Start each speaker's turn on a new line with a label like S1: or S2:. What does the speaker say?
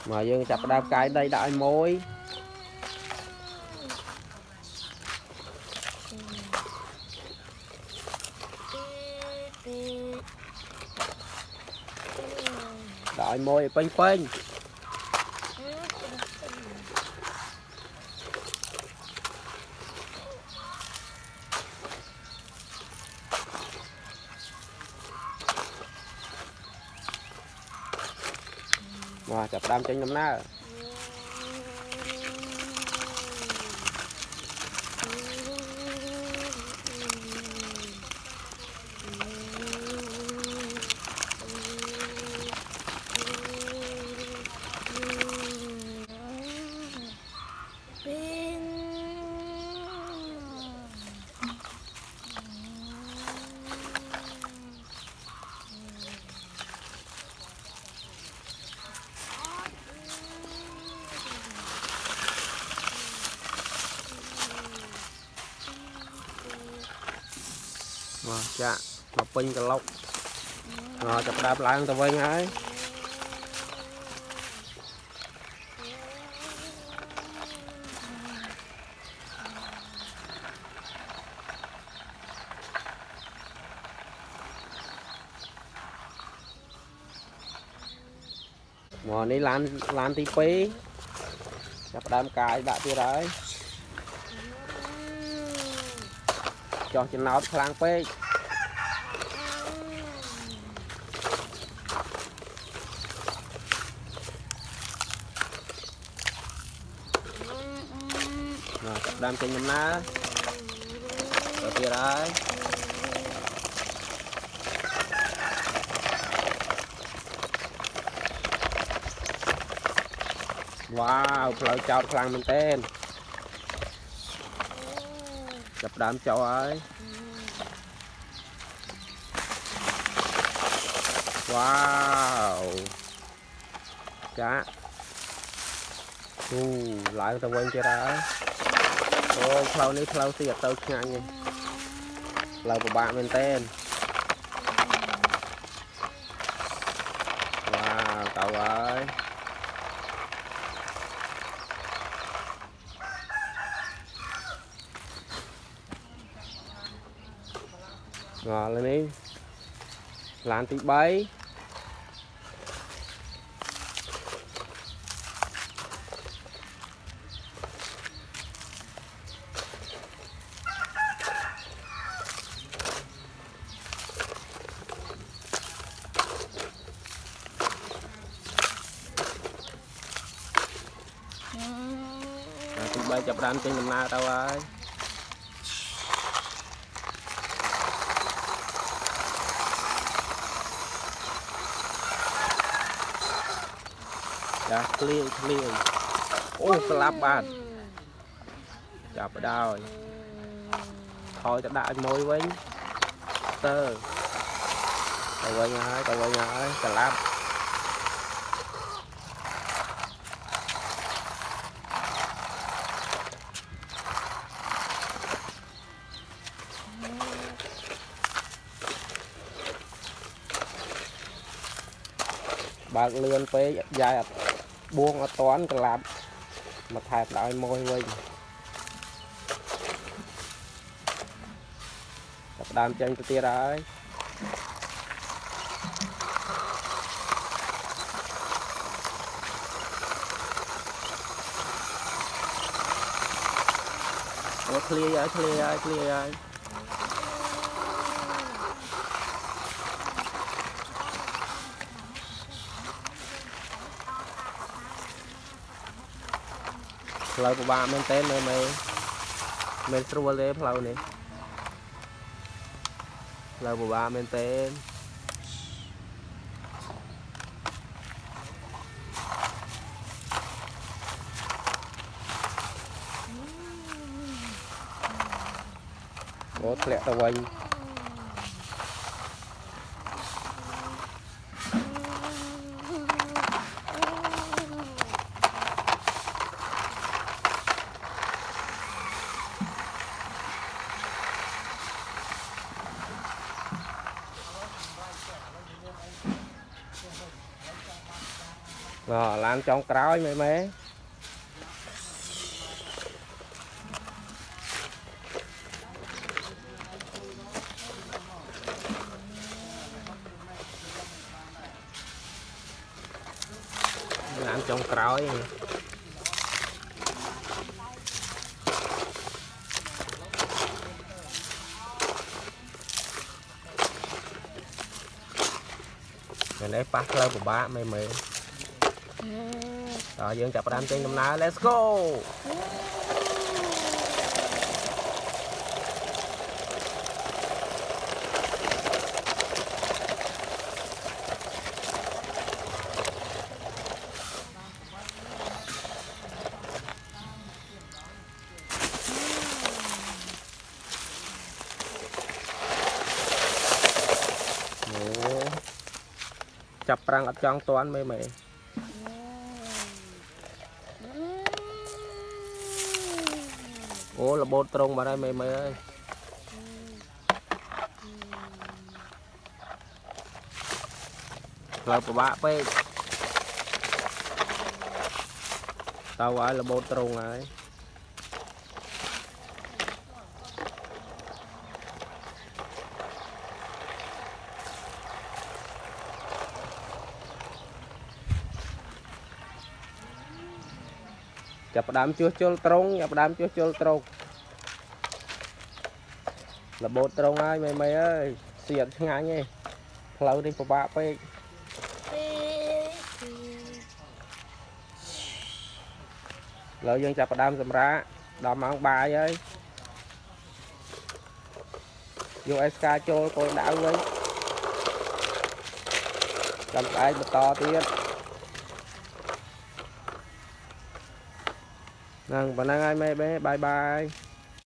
S1: mà dương chặt đao cái đây đại môi đại môi quanh quanh mà chặt đam trên nấm na dạ mà pin cả lóc rồi chặt đạp lại người ta vây ngay mà đi lan tí pí chặt đám cài đã tia đấy cho chân nó khang pí rồi chặt đám trên nhầm ná cho tia đấy wow phơi chào khang mình tên chặt đám cháu ấy wow cá lại người ta quên chưa đấy ô phao ní phao xì tao nhanh nhỉ lâu của bạn mình tên wow cậu ơi ngồi lên đi làm tí bấy tí bấy chụp đám trên nằm na đâu ơi đã clear ô slap bạn chọc ở đâu thôi cho đại môi với tơ tao quay nhá slap bạc lươn phế dài buông ở toán cả làm mà thạch đại môi với đam chân tia đấy ô clear rồi lâu của ba mình tên này mình trua lên lâu này lâu của ba mình tên có lẹ tao anh làm trong cõi mấy mấy làm trong cõi mình lấy bắt lên của ba mấy mấy rồi dương chập đam trên năm nay let's go chập răng ở trong toán mấy mấy ủa là bột trông vào đây mấy mấy ơi là của bạn phê tao gọi là bột trông này chập đám chưa chôn trông chập đám chưa chôn trông là bột trông ai mày mày ơi xiết ngay nhỉ lâu đi của bạn phê lợi dân chập đám dùm ra đòm ăn bài ơi vô SK chôn tôi đã với cầm tay một toទៀតnăng và năng ai mê bé bye bye